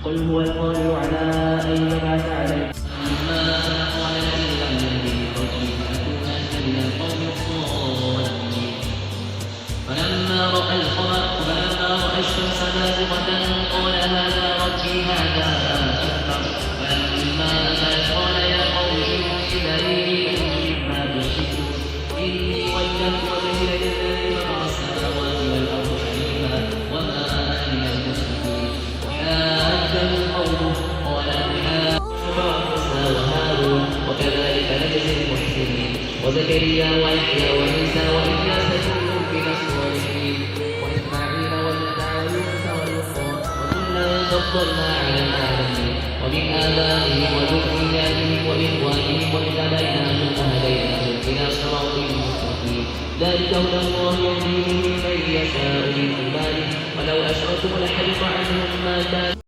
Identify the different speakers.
Speaker 1: قل هو القادر على أن يبعث عليكم. فلما قال لئن لم يهدني ربي لأكونن من القوم الضالين. فلما رأى الشمس بازغة قال هذا ربي هذا أكبر. فلما أفلت قال يا قوم إني بريء مما تشركون. إني وجهت وجهي للذي فطر السماوات والأرض حنيفا وما أنا من المشركين. وحاجه قومه قال موسى وهارون وكذلك نجزي المحسنين. وزكريا ويحيى وعيسى وإلياس كل من الصالحين وإسماعيل واليسع ويونس ولوطا وكلا فضلنا على العالمين. ومن آبائهم وذرياتهم وإخوانهم واجتبيناهم وهديناهم إلى صراط مستقيم. ذلك هدى الله يهدي به من يشاء من عباده ولو أشركوا لحبط عنهم ما كانوا